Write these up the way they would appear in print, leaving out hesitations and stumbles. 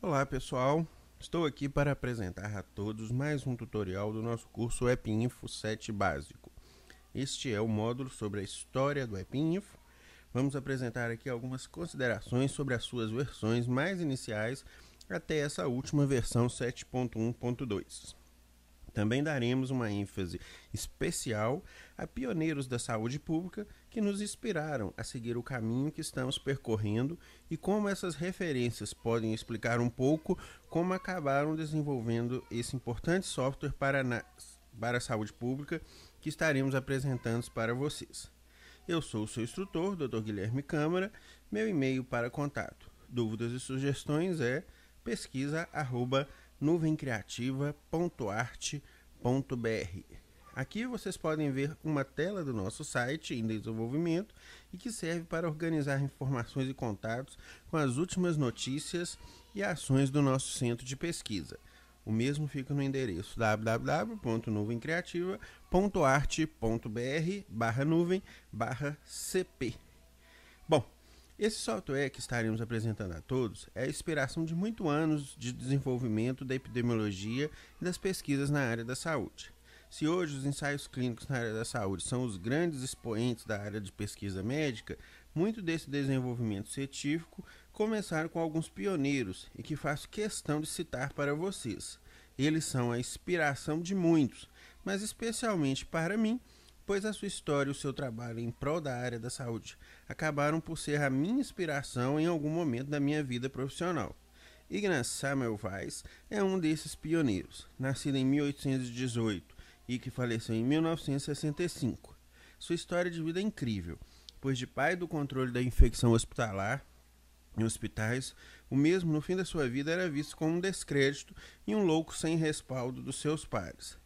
Olá pessoal, estou aqui para apresentar a todos mais um tutorial do nosso curso EPInfo 7 Básico. Este é o módulo sobre a história do EPInfo. Vamos apresentar aqui algumas considerações sobre as suas versões mais iniciais até essa última versão 7.1.2. Também daremos uma ênfase especial a pioneiros da saúde pública que nos inspiraram a seguir o caminho que estamos percorrendo e como essas referências podem explicar um pouco como acabaram desenvolvendo esse importante software para a saúde pública que estaremos apresentando para vocês. Eu sou o seu instrutor, Dr. Guilherme Câmara. Meu e-mail para contato, dúvidas e sugestões é pesquisa@nuvemcreativa.art.br. Aqui vocês podem ver uma tela do nosso site em desenvolvimento e que serve para organizar informações e contatos com as últimas notícias e ações do nosso centro de pesquisa. O mesmo fica no endereço www.nuvemcreativa.art.br/nuvem/cp. Bom, esse software que estaremos apresentando a todos é a inspiração de muitos anos de desenvolvimento da epidemiologia e das pesquisas na área da saúde. Se hoje os ensaios clínicos na área da saúde são os grandes expoentes da área de pesquisa médica, muito desse desenvolvimento científico começaram com alguns pioneiros e que faço questão de citar para vocês. Eles são a inspiração de muitos, mas especialmente para mim, pois a sua história e o seu trabalho em prol da área da saúde acabaram por ser a minha inspiração em algum momento da minha vida profissional. Ignaz Semmelweis é um desses pioneiros, nascido em 1818 e que faleceu em 1965. Sua história de vida é incrível, pois de pai do controle da infecção hospitalar em hospitais, o mesmo no fim da sua vida era visto como um descrédito e um louco sem respaldo dos seus pares.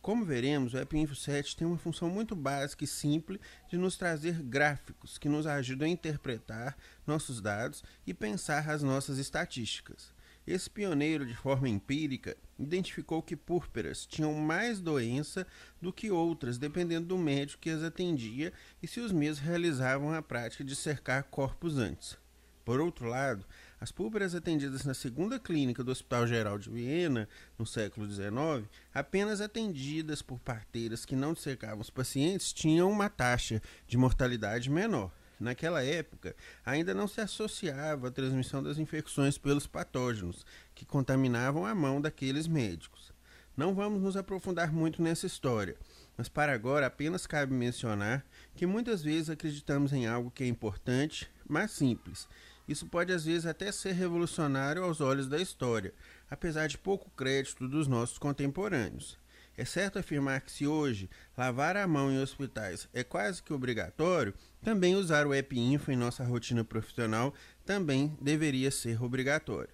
Como veremos, o EPInfo 7 tem uma função muito básica e simples de nos trazer gráficos que nos ajudam a interpretar nossos dados e pensar as nossas estatísticas. Esse pioneiro, de forma empírica, identificou que púrpuras tinham mais doença do que outras, dependendo do médico que as atendia e se os mesmos realizavam a prática de cercar corpos antes. Por outro lado, as púrpuras atendidas na segunda clínica do Hospital Geral de Viena, no século XIX, apenas atendidas por parteiras que não dissecavam os pacientes, tinham uma taxa de mortalidade menor. Naquela época, ainda não se associava a transmissão das infecções pelos patógenos, que contaminavam a mão daqueles médicos. Não vamos nos aprofundar muito nessa história, mas para agora apenas cabe mencionar que muitas vezes acreditamos em algo que é importante, mas simples. Isso pode às vezes até ser revolucionário aos olhos da história, apesar de pouco crédito dos nossos contemporâneos. É certo afirmar que se hoje lavar a mão em hospitais é quase que obrigatório, também usar o EPInfo em nossa rotina profissional também deveria ser obrigatório.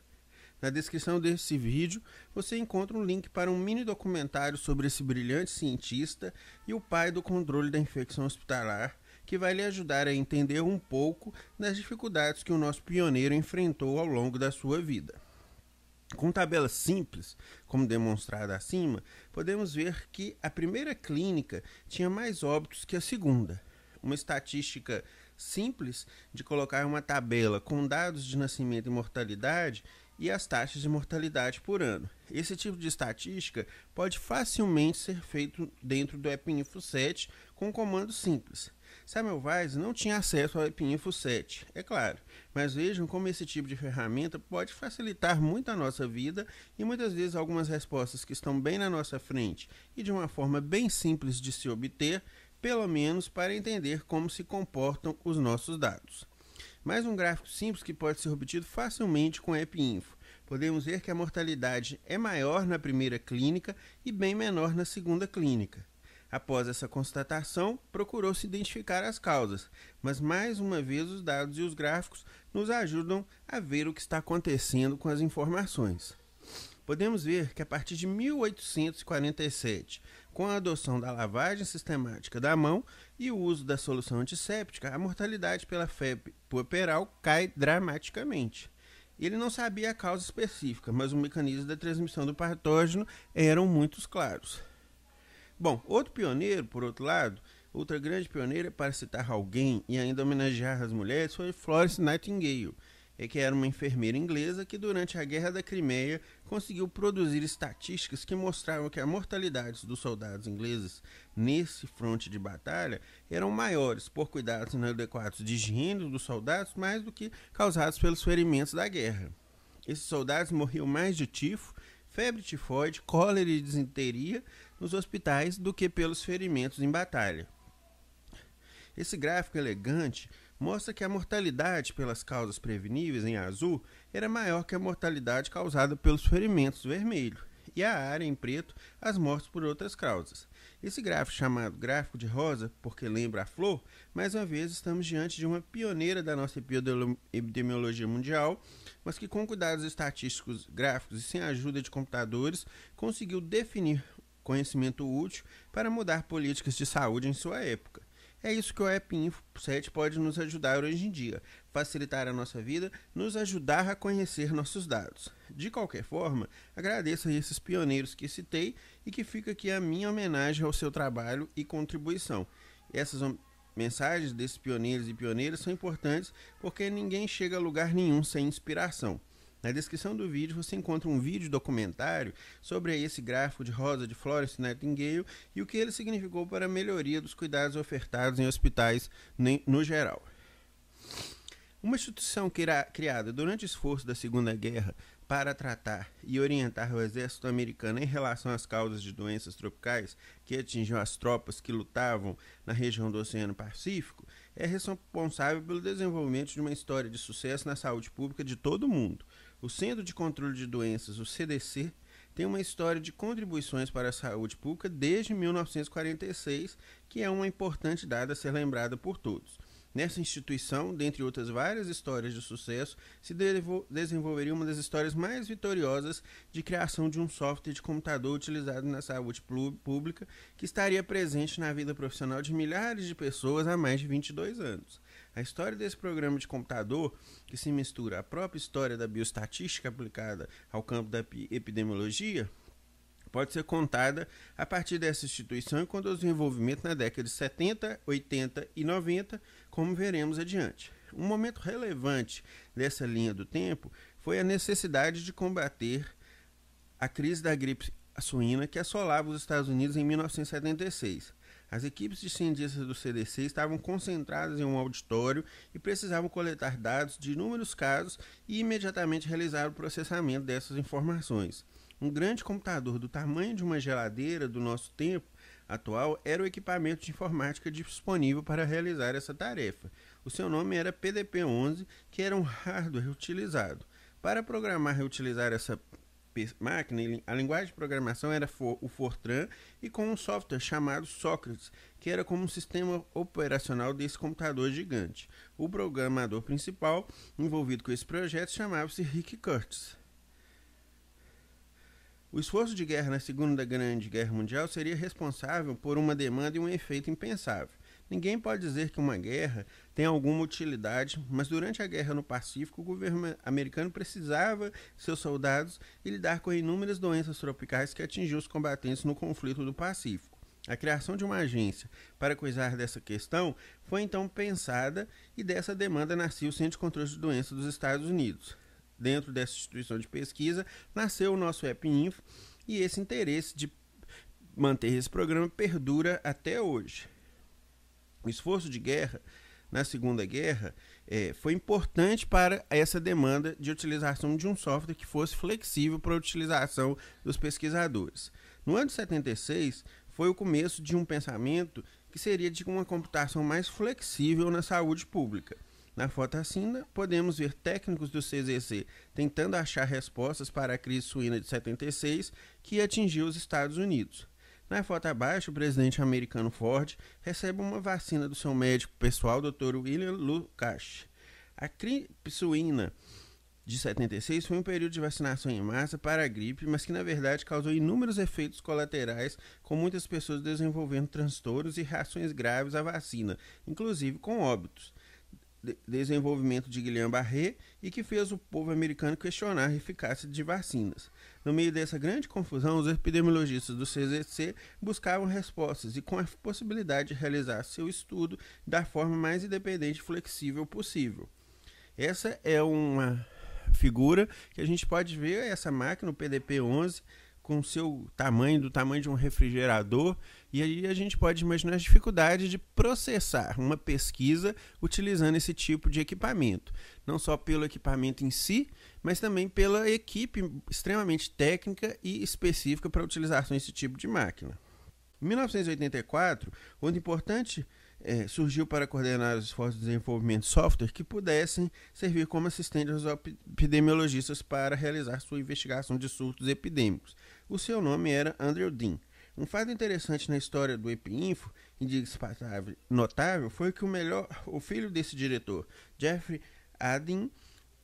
Na descrição desse vídeo, você encontra um link para um mini documentário sobre esse brilhante cientista e o pai do controle da infecção hospitalar, que vai lhe ajudar a entender um pouco das dificuldades que o nosso pioneiro enfrentou ao longo da sua vida. Com tabelas simples, como demonstrado acima, podemos ver que a primeira clínica tinha mais óbitos que a segunda. Uma estatística simples de colocar uma tabela com dados de nascimento e mortalidade e as taxas de mortalidade por ano. Esse tipo de estatística pode facilmente ser feito dentro do EPInfo 7 com um comando simples. Semmelweis não tinha acesso ao EPInfo 7, é claro, mas vejam como esse tipo de ferramenta pode facilitar muito a nossa vida e muitas vezes algumas respostas que estão bem na nossa frente e de uma forma bem simples de se obter, pelo menos para entender como se comportam os nossos dados. Mais um gráfico simples que pode ser obtido facilmente com o EPInfo. Podemos ver que a mortalidade é maior na primeira clínica e bem menor na segunda clínica. Após essa constatação, procurou-se identificar as causas, mas mais uma vez os dados e os gráficos nos ajudam a ver o que está acontecendo com as informações. Podemos ver que a partir de 1847, com a adoção da lavagem sistemática da mão e o uso da solução antisséptica, a mortalidade pela febre puerperal cai dramaticamente. Ele não sabia a causa específica, mas o mecanismo da transmissão do patógeno eram muito claros. Bom, outro pioneiro, por outro lado, outra grande pioneira para citar alguém e ainda homenagear as mulheres foi Florence Nightingale. que era uma enfermeira inglesa que durante a Guerra da Crimeia conseguiu produzir estatísticas que mostravam que a mortalidade dos soldados ingleses nesse fronte de batalha eram maiores por cuidados inadequados de higiene dos soldados mais do que causados pelos ferimentos da guerra. Esses soldados morriam mais de tifo, febre tifoide, cólera e disenteria nos hospitais do que pelos ferimentos em batalha. Esse gráfico elegante mostra que a mortalidade pelas causas preveníveis em azul era maior que a mortalidade causada pelos ferimentos vermelho, e a área em preto as mortes por outras causas. Esse gráfico, chamado gráfico de rosa, porque lembra a flor, mais uma vez estamos diante de uma pioneira da nossa epidemiologia mundial, mas que com cuidados estatísticos gráficos e sem a ajuda de computadores conseguiu definir conhecimento útil para mudar políticas de saúde em sua época. É isso que o App Info 7 pode nos ajudar hoje em dia, facilitar a nossa vida, nos ajudar a conhecer nossos dados. De qualquer forma, agradeço a esses pioneiros que citei e que fica aqui a minha homenagem ao seu trabalho e contribuição. Essas mensagens desses pioneiros e pioneiras são importantes porque ninguém chega a lugar nenhum sem inspiração. Na descrição do vídeo você encontra um vídeo documentário sobre esse gráfico de rosa de Florence Nightingale e o que ele significou para a melhoria dos cuidados ofertados em hospitais no geral. Uma instituição criada durante o esforço da Segunda Guerra para tratar e orientar o exército americano em relação às causas de doenças tropicais que atingiam as tropas que lutavam na região do Oceano Pacífico, é responsável pelo desenvolvimento de uma história de sucesso na saúde pública de todo o mundo. O Centro de Controle de Doenças, o CDC, tem uma história de contribuições para a saúde pública desde 1946, que é uma importante data a ser lembrada por todos. Nessa instituição, dentre outras várias histórias de sucesso, se desenvolveria uma das histórias mais vitoriosas de criação de um software de computador utilizado na saúde pública, que estaria presente na vida profissional de milhares de pessoas há mais de 22 anos. A história desse programa de computador, que se mistura à própria história da bioestatística aplicada ao campo da epidemiologia, pode ser contada a partir dessa instituição e com o desenvolvimento na década de 70, 80 e 90, como veremos adiante. Um momento relevante dessa linha do tempo foi a necessidade de combater a crise da gripe suína que assolava os Estados Unidos em 1976. As equipes de cientistas do CDC estavam concentradas em um auditório e precisavam coletar dados de inúmeros casos e imediatamente realizar o processamento dessas informações. Um grande computador do tamanho de uma geladeira do nosso tempo atual era o equipamento de informática disponível para realizar essa tarefa. O seu nome era PDP-11, que era um hardware utilizado. Para programar e utilizar essa máquina, a linguagem de programação era o Fortran e com um software chamado Socrates, que era como um sistema operacional desse computador gigante. O programador principal envolvido com esse projeto chamava-se Rick Curtis. O esforço de guerra na Segunda Grande Guerra Mundial seria responsável por uma demanda e um efeito impensável. Ninguém pode dizer que uma guerra tem alguma utilidade, mas durante a guerra no Pacífico, o governo americano precisava de seus soldados e lidar com inúmeras doenças tropicais que atingiam os combatentes no conflito do Pacífico. A criação de uma agência para cuidar dessa questão foi então pensada e dessa demanda nasceu o Centro de Controle de Doenças dos Estados Unidos. Dentro dessa instituição de pesquisa, nasceu o nosso App Info e esse interesse de manter esse programa perdura até hoje. O esforço de guerra na Segunda Guerra foi importante para essa demanda de utilização de um software que fosse flexível para a utilização dos pesquisadores. No ano de 76, foi o começo de um pensamento que seria de uma computação mais flexível na saúde pública. Na foto acima, podemos ver técnicos do CDC tentando achar respostas para a crise suína de 76 que atingiu os Estados Unidos. Na foto abaixo, o presidente americano Ford recebe uma vacina do seu médico pessoal, Dr. William Lukacs. A gripe suína de 76 foi um período de vacinação em massa para a gripe, mas que na verdade causou inúmeros efeitos colaterais, com muitas pessoas desenvolvendo transtornos e reações graves à vacina, inclusive com óbitos. Desenvolvimento de Guillain-Barré e que fez o povo americano questionar a eficácia de vacinas. No meio dessa grande confusão, os epidemiologistas do CDC buscavam respostas e com a possibilidade de realizar seu estudo da forma mais independente e flexível possível. Essa é uma figura que a gente pode ver essa máquina, o PDP-11, com seu tamanho, do tamanho de um refrigerador, e aí a gente pode imaginar as dificuldades de processar uma pesquisa utilizando esse tipo de equipamento. Não só pelo equipamento em si, mas também pela equipe extremamente técnica e específica para a utilização desse tipo de máquina. Em 1984, onde importante surgiu para coordenar os esforços de desenvolvimento de software que pudessem servir como assistente aos epidemiologistas para realizar sua investigação de surtos epidêmicos. O seu nome era Andrew Dean. Um fato interessante na história do EpiInfo, e notável, foi que o filho desse diretor, Jeffrey Adin,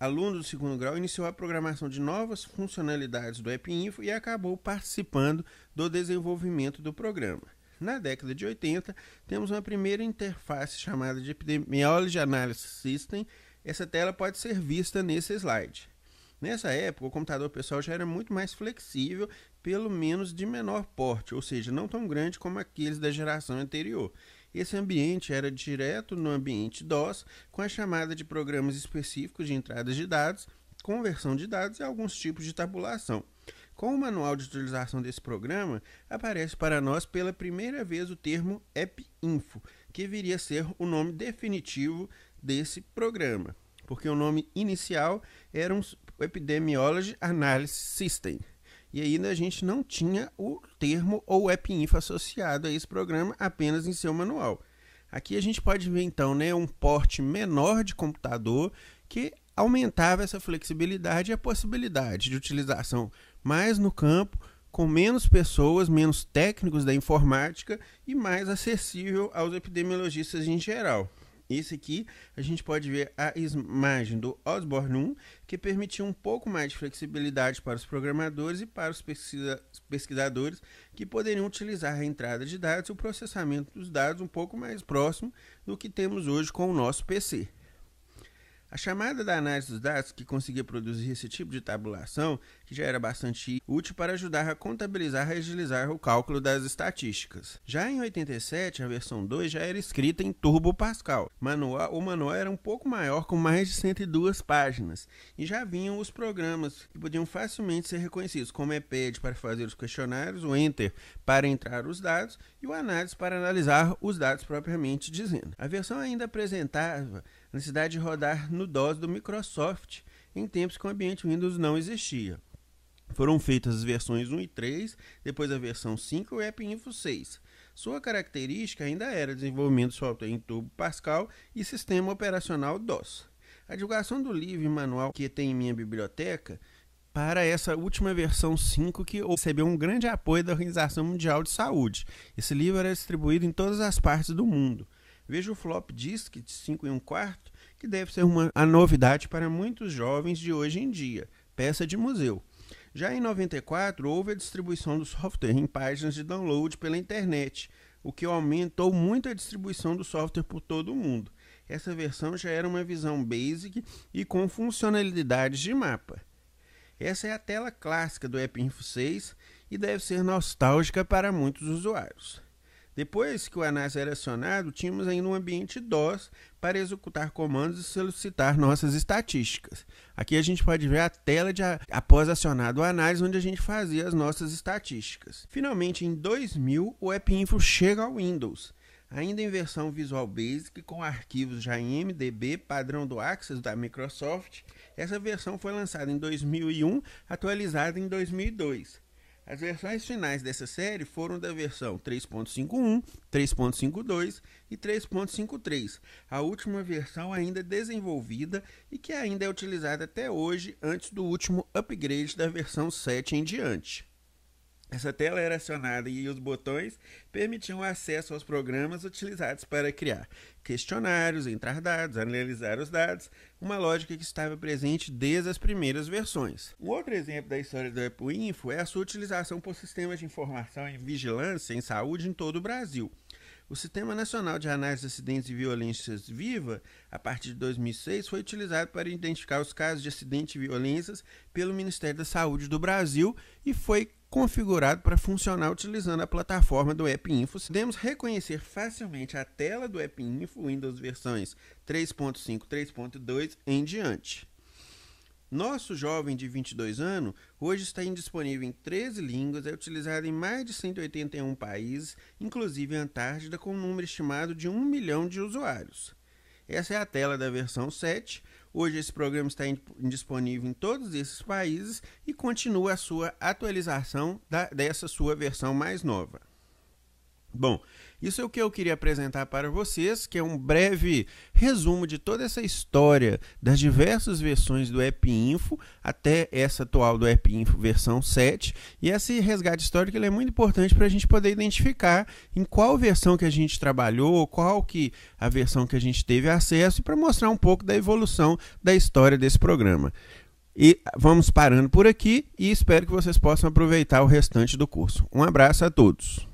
aluno do segundo grau, iniciou a programação de novas funcionalidades do EpiInfo e acabou participando do desenvolvimento do programa. Na década de 80, temos uma primeira interface chamada de Epidemiology Analysis System. Essa tela pode ser vista nesse slide. Nessa época, o computador pessoal já era muito mais flexível, pelo menos de menor porte, ou seja, não tão grande como aqueles da geração anterior. Esse ambiente era direto no ambiente DOS, com a chamada de programas específicos de entradas de dados, conversão de dados e alguns tipos de tabulação. Com o manual de utilização desse programa, aparece para nós pela primeira vez o termo EpiInfo, que viria a ser o nome definitivo desse programa, porque o nome inicial era um Epidemiology Analysis System. E ainda a gente não tinha o termo ou EpiInfo associado a esse programa, apenas em seu manual. Aqui a gente pode ver então um porte menor de computador que aumentava essa flexibilidade e a possibilidade de utilização mais no campo, com menos pessoas, menos técnicos da informática e mais acessível aos epidemiologistas em geral. Esse aqui a gente pode ver a imagem do Osborne 1, que permitia um pouco mais de flexibilidade para os programadores e para os pesquisadores que poderiam utilizar a entrada de dados e o processamento dos dados um pouco mais próximo do que temos hoje com o nosso PC. A chamada da análise dos dados, que conseguia produzir esse tipo de tabulação, que já era bastante útil para ajudar a contabilizar e agilizar o cálculo das estatísticas. Já em 87, a versão 2 já era escrita em Turbo Pascal. O manual era um pouco maior, com mais de 102 páginas, e já vinham os programas que podiam facilmente ser reconhecidos, como o EPED para fazer os questionários, o Enter para entrar os dados e o Análise para analisar os dados propriamente dizendo. A versão ainda apresentava a necessidade de rodar no DOS do Microsoft, em tempos que o ambiente Windows não existia. Foram feitas as versões 1 e 3, depois a versão 5 e o EpiInfo 6. Sua característica ainda era desenvolvimento de software em Turbo Pascal e sistema operacional DOS. A divulgação do livro e manual que tem em minha biblioteca para essa última versão 5, que recebeu um grande apoio da Organização Mundial de Saúde. Esse livro era distribuído em todas as partes do mundo. Veja o flop disk de 5 1/4, que deve ser a novidade para muitos jovens de hoje em dia, peça de museu. Já em 94, houve a distribuição do software em páginas de download pela internet, o que aumentou muito a distribuição do software por todo o mundo. Essa versão já era uma visão basic e com funcionalidades de mapa. Essa é a tela clássica do EpiInfo 6 e deve ser nostálgica para muitos usuários. Depois que o análise era acionado, tínhamos ainda um ambiente DOS para executar comandos e solicitar nossas estatísticas. Aqui a gente pode ver a tela após acionado o análise, onde a gente fazia as nossas estatísticas. Finalmente, em 2000, o EpiInfo chega ao Windows, ainda em versão Visual Basic, com arquivos já em MDB, padrão do Access da Microsoft. Essa versão foi lançada em 2001, atualizada em 2002. As versões finais dessa série foram da versão 3.51, 3.52 e 3.53, a última versão ainda desenvolvida e que ainda é utilizada até hoje, antes do último upgrade da versão 7 em diante. Essa tela era acionada e os botões permitiam acesso aos programas utilizados para criar questionários, entrar dados, analisar os dados, uma lógica que estava presente desde as primeiras versões. Um outro exemplo da história do EpiInfo é a sua utilização por sistemas de informação e vigilância em saúde em todo o Brasil. O Sistema Nacional de Análise de Acidentes e Violências Viva, a partir de 2006, foi utilizado para identificar os casos de acidentes e violências pelo Ministério da Saúde do Brasil e foi configurado para funcionar utilizando a plataforma do App Info. Podemos reconhecer facilmente a tela do App Info Windows versões 3.5, 3.2 em diante. Nosso jovem de 22 anos hoje está disponível em 13 línguas, é utilizado em mais de 181 países, inclusive a Antártida, com um número estimado de 1 milhão de usuários. Essa é a tela da versão 7. Hoje esse programa está disponível em todos esses países e continua a sua atualização dessa sua versão mais nova. Bom, isso é o que eu queria apresentar para vocês, que é um breve resumo de toda essa história das diversas versões do App Info até essa atual do App Info versão 7. E esse resgate histórico ele é muito importante para a gente poder identificar em qual versão que a gente trabalhou, qual que a versão que a gente teve acesso, e para mostrar um pouco da evolução da história desse programa. E vamos parando por aqui e espero que vocês possam aproveitar o restante do curso. Um abraço a todos.